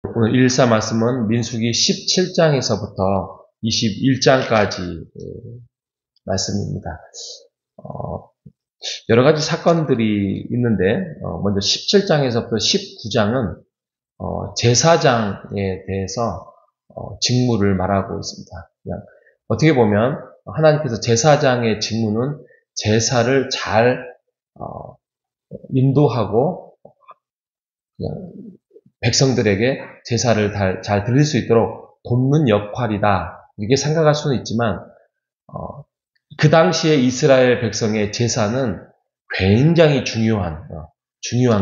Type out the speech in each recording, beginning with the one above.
오늘 114 말씀은 민수기 17장에서부터 21장까지 말씀입니다. 여러 가지 사건들이 있는데 먼저 17장에서부터 19장은 제사장에 대해서 직무를 말하고 있습니다. 그냥 어떻게 보면 하나님께서 제사장의 직무는 제사를 잘 인도하고 그냥 백성들에게 제사를 잘 드릴 수 있도록 돕는 역할이다. 이렇게 생각할 수는 있지만 그 당시에 이스라엘 백성의 제사는 굉장히 중요한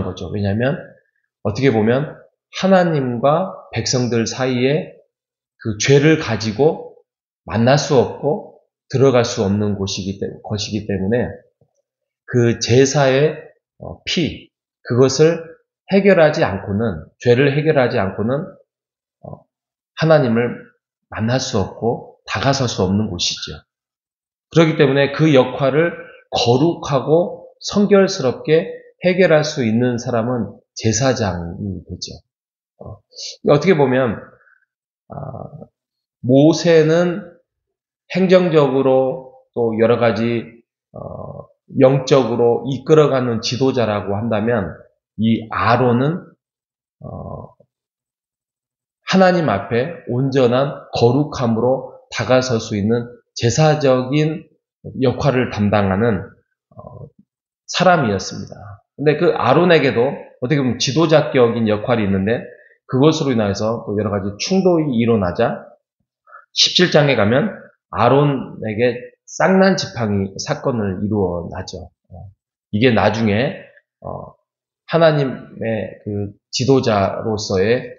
거죠. 왜냐하면 어떻게 보면 하나님과 백성들 사이에 그 죄를 가지고 만날 수 없고 들어갈 수 없는 것이기 때문에 그 제사의 그것을 해결하지 않고는, 죄를 해결하지 않고는 하나님을 만날 수 없고 다가설 수 없는 곳이죠. 그렇기 때문에 그 역할을 거룩하고 성결스럽게 해결할 수 있는 사람은 제사장이 되죠. 어떻게 보면 모세는 행정적으로 또 여러 가지 영적으로 이끌어가는 지도자라고 한다면 이 아론은 하나님 앞에 온전한 거룩함으로 다가설 수 있는 제사적인 역할을 담당하는 사람이었습니다. 근데 그 아론에게도 어떻게 보면 지도자격인 역할이 있는데 그것으로 인해서 또 여러 가지 충돌이 일어나자 17장에 가면 아론에게 쌍난 지팡이 사건을 이루어나죠. 이게 나중에 하나님의 그 지도자로서의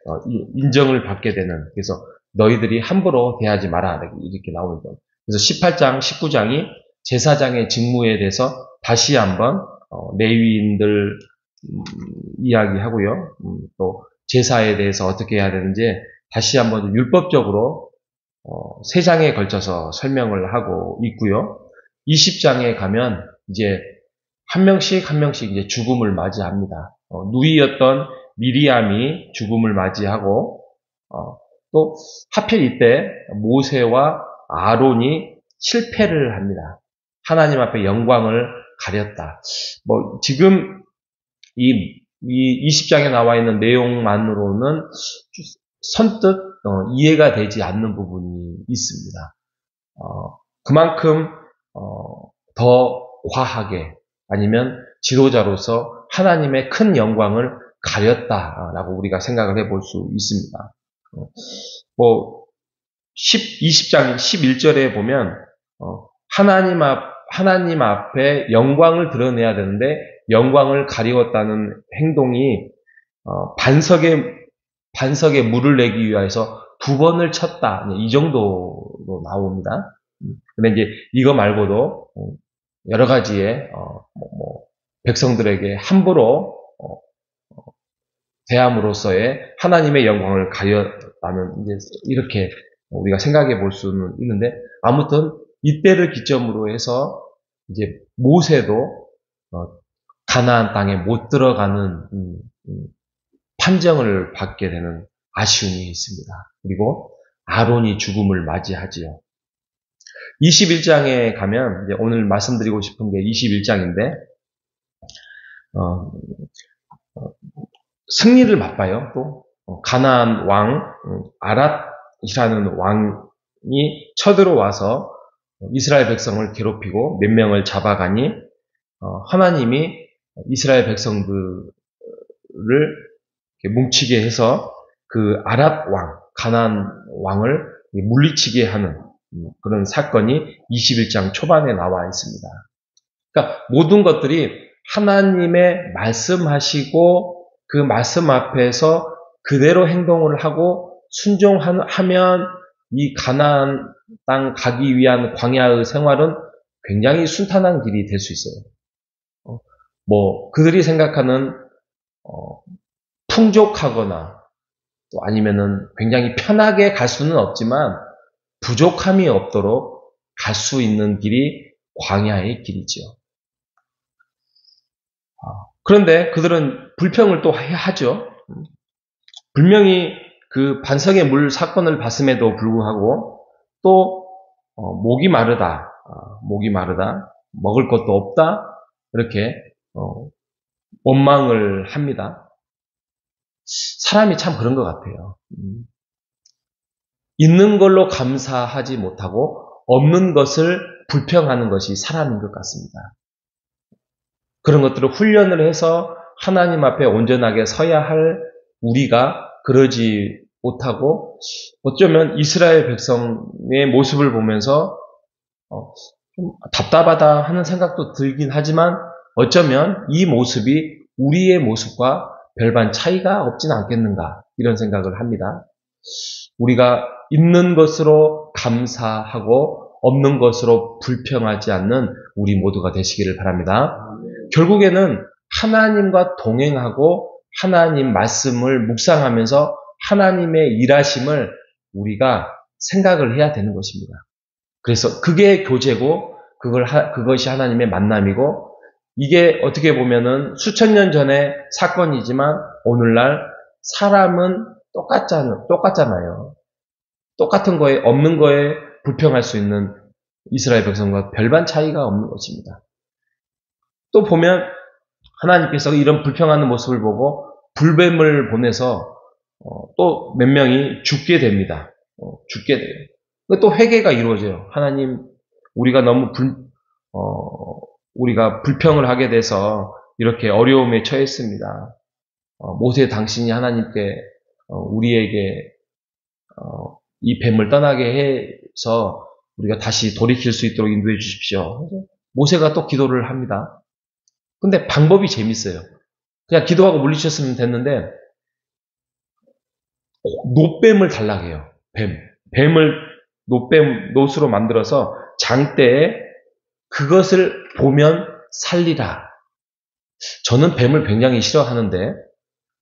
인정을 받게 되는, 그래서 너희들이 함부로 대하지 마라 이렇게 나오는 거. 그래서 18장, 19장이 제사장의 직무에 대해서 다시 한번 레위인들 이야기하고요. 또 제사에 대해서 어떻게 해야 되는지 다시 한번 율법적으로 3장에 걸쳐서 설명을 하고 있고요. 20장에 가면 이제 한 명씩 이제 죽음을 맞이합니다. 누이였던 미리암이 죽음을 맞이하고 또 하필 이때 모세와 아론이 실패를 합니다. 하나님 앞에 영광을 가렸다. 지금 이 20장에 나와 있는 내용만으로는 선뜻 이해가 되지 않는 부분이 있습니다. 그만큼 더 과하게 아니면 지도자로서 하나님의 큰 영광을 가렸다라고 우리가 생각을 해볼 수 있습니다. 20장 11절에 보면 하나님 앞에 영광을 드러내야 되는데 영광을 가리웠다는 행동이 반석에 물을 내기 위해서 2번을 쳤다. 이 정도로 나옵니다. 근데 이제 이거 말고도 여러 가지의 백성들에게 함부로 대함으로써의 하나님의 영광을 가렸다는 이제 이렇게 우리가 생각해 볼 수는 있는데 아무튼 이때를 기점으로 해서 이제 모세도 가나안 땅에 못 들어가는 판정을 받게 되는 아쉬움이 있습니다. 그리고 아론이 죽음을 맞이하지요. 21장에 가면 이제 오늘 말씀드리고 싶은 게 21장인데 승리를 맛봐요. 또 가나안 왕 아랏이라는 왕이 쳐들어와서 이스라엘 백성을 괴롭히고 몇 명을 잡아가니 하나님이 이스라엘 백성들을 뭉치게 해서 그 아랏 왕, 가나안 왕을 물리치게 하는 그런 사건이 21장 초반에 나와 있습니다. 그러니까 모든 것들이 하나님의 말씀하시고 그 말씀 앞에서 그대로 행동을 하고 순종하면 이 가나안 땅 가기 위한 광야의 생활은 굉장히 순탄한 길이 될 수 있어요. 그들이 생각하는 풍족하거나 또 아니면은 굉장히 편하게 갈 수는 없지만 부족함이 없도록 갈 수 있는 길이 광야의 길이죠. 그런데 그들은 불평을 또 하죠. 분명히 그 반성의 물 사건을 봤음에도 불구하고 또 목이 마르다, 먹을 것도 없다 이렇게 원망을 합니다. 사람이 참 그런 것 같아요. 있는 걸로 감사하지 못하고 없는 것을 불평하는 것이 사람인 것 같습니다. 그런 것들을 훈련을 해서 하나님 앞에 온전하게 서야 할 우리가 그러지 못하고 어쩌면 이스라엘 백성의 모습을 보면서 좀 답답하다 하는 생각도 들긴 하지만 어쩌면 이 모습이 우리의 모습과 별반 차이가 없진 않겠는가 이런 생각을 합니다. 우리가 있는 것으로 감사하고 없는 것으로 불평하지 않는 우리 모두가 되시기를 바랍니다. 결국에는 하나님과 동행하고 하나님 말씀을 묵상하면서 하나님의 일하심을 우리가 생각을 해야 되는 것입니다. 그래서 그게 교제고 그것이 하나님의 만남이고 이게 어떻게 보면은 수천 년 전의 사건이지만 오늘날 사람은 똑같잖아요. 똑같은 거에 없는 거에 불평할 수 있는 이스라엘 백성과 별반 차이가 없는 것입니다. 또 보면 하나님께서 이런 불평하는 모습을 보고 불뱀을 보내서 또 몇 명이 죽게 됩니다. 죽게 돼요. 또 회개가 이루어져요. 하나님, 우리가 너무 우리가 불평을 하게 돼서 이렇게 어려움에 처했습니다. 모세 당신이 하나님께 우리에게 이 뱀을 떠나게 해서 우리가 다시 돌이킬 수 있도록 인도해 주십시오. 모세가 또 기도를 합니다. 근데 방법이 재밌어요. 그냥 기도하고 물리쳤으면 됐는데 노뱀을 달라고 해요. 뱀을 노으로 만들어서 장대에 그것을 보면 살리라. 저는 뱀을 굉장히 싫어하는데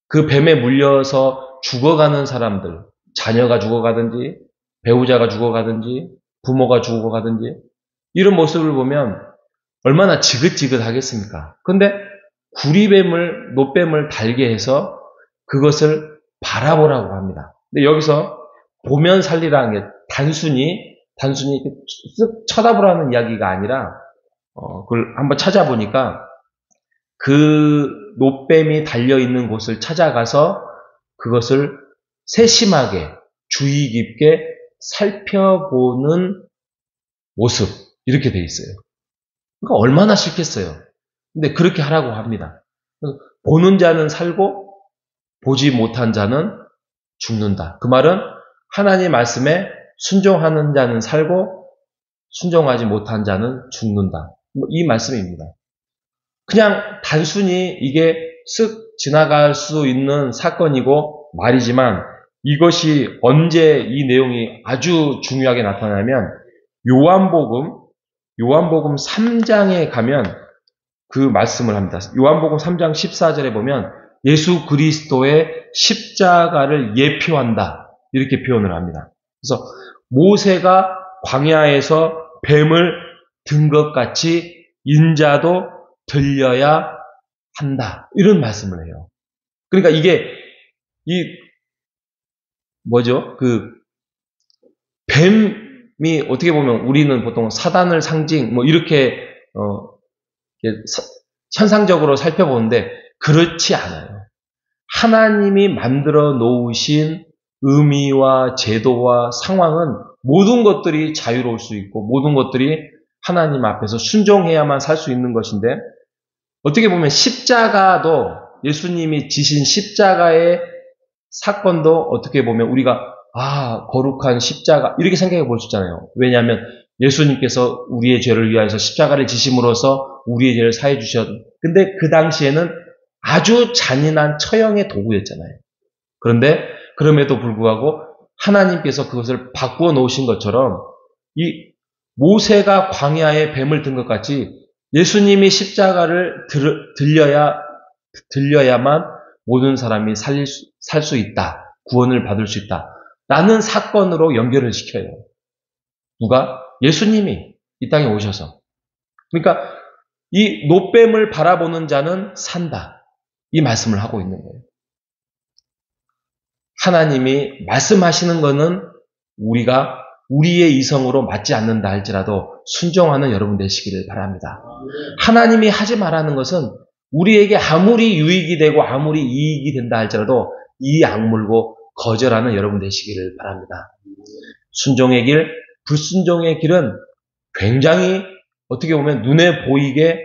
그 뱀에 물려서 죽어가는 사람들, 자녀가 죽어가든지 배우자가 죽어가든지 부모가 죽어가든지 이런 모습을 보면 얼마나 지긋지긋하겠습니까? 근데 노뱀을 달게 해서 그것을 바라보라고 합니다. 근데 여기서 보면 살리라는 게 단순히 쓱 쳐다보라는 이야기가 아니라 그걸 한번 찾아보니까 그 노뱀이 달려있는 곳을 찾아가서 그것을 세심하게 주의 깊게 살펴보는 모습 이렇게 돼 있어요. 그러니까 얼마나 싫겠어요. 근데 그렇게 하라고 합니다. 보는 자는 살고 보지 못한 자는 죽는다. 그 말은 하나님 말씀에 순종하는 자는 살고 순종하지 못한 자는 죽는다. 이 말씀입니다. 그냥 단순히 이게 쓱 지나갈 수 있는 사건이고 말이지만 이것이 언제 이 내용이 아주 중요하게 나타나면 요한복음 3장에 가면 그 말씀을 합니다. 요한복음 3장 14절에 보면 예수 그리스도의 십자가를 예표한다. 이렇게 표현을 합니다. 그래서 모세가 광야에서 뱀을 든 것 같이 인자도 들려야 한다. 이런 말씀을 해요. 그러니까 이게 뱀이 어떻게 보면 우리는 보통 사단을 상징 이렇게 현상적으로 살펴보는데 그렇지 않아요. 하나님이 만들어 놓으신 의미와 제도와 상황은 모든 것들이 자유로울 수 있고 모든 것들이 하나님 앞에서 순종해야만 살 수 있는 것인데 어떻게 보면 십자가도 예수님이 지신 십자가의 사건도 어떻게 보면 우리가 거룩한 십자가 이렇게 생각해 볼 수 있잖아요. 왜냐하면 예수님께서 우리의 죄를 위하여서 십자가를 지심으로써 우리의 죄를 사해 주셨. 근데 그 당시에는 아주 잔인한 처형의 도구였잖아요. 그런데 그럼에도 불구하고 하나님께서 그것을 바꾸어 놓으신 것처럼 이 모세가 광야에 뱀을 든 것 같이 예수님이 십자가를 들려야만 모든 사람이 살 수 있다. 구원을 받을 수 있다. 라는 사건으로 연결을 시켜요. 누가? 예수님이 이 땅에 오셔서. 그러니까 이 노뱀을 바라보는 자는 산다. 이 말씀을 하고 있는 거예요. 하나님이 말씀하시는 것은 우리가 우리의 이성으로 맞지 않는다 할지라도 순종하는 여러분 되시기를 바랍니다. 하나님이 하지 말라는 것은 우리에게 아무리 유익이 되고 아무리 이익이 된다 할지라도 이 악물고 거절하는 여러분 되시기를 바랍니다. 순종의 길, 불순종의 길은 굉장히 어떻게 보면 눈에 보이게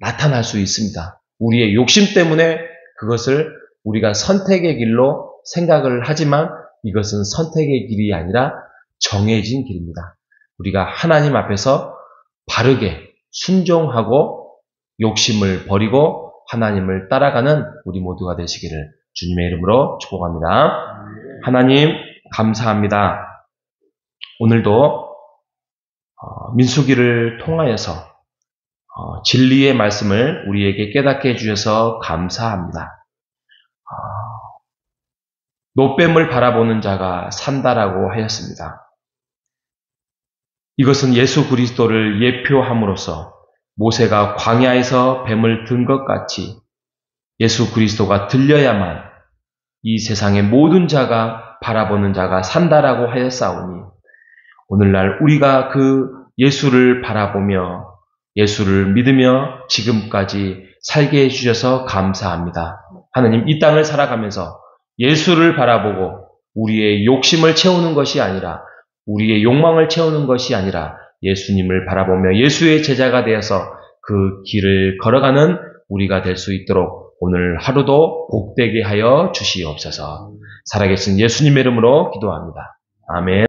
나타날 수 있습니다. 우리의 욕심 때문에 그것을 우리가 선택의 길로 생각을 하지만 이것은 선택의 길이 아니라 정해진 길입니다. 우리가 하나님 앞에서 바르게 순종하고 욕심을 버리고 하나님을 따라가는 우리 모두가 되시기를 주님의 이름으로 축복합니다. 하나님 감사합니다. 오늘도 민수기를 통하여서 진리의 말씀을 우리에게 깨닫게 해주셔서 감사합니다. 노뱀을 바라보는 자가 산다라고 하였습니다. 이것은 예수 그리스도를 예표함으로써 모세가 광야에서 뱀을 든 것 같이 예수 그리스도가 들려야만 이 세상의 모든 자가 바라보는 자가 산다라고 하였사오니 오늘날 우리가 그 예수를 바라보며 예수를 믿으며 지금까지 살게 해주셔서 감사합니다. 하나님, 이 땅을 살아가면서 예수를 바라보고 우리의 욕심을 채우는 것이 아니라 우리의 욕망을 채우는 것이 아니라 예수님을 바라보며 예수의 제자가 되어서 그 길을 걸어가는 우리가 될 수 있도록 오늘 하루도 복되게 하여 주시옵소서. 살아계신 예수님의 이름으로 기도합니다. 아멘.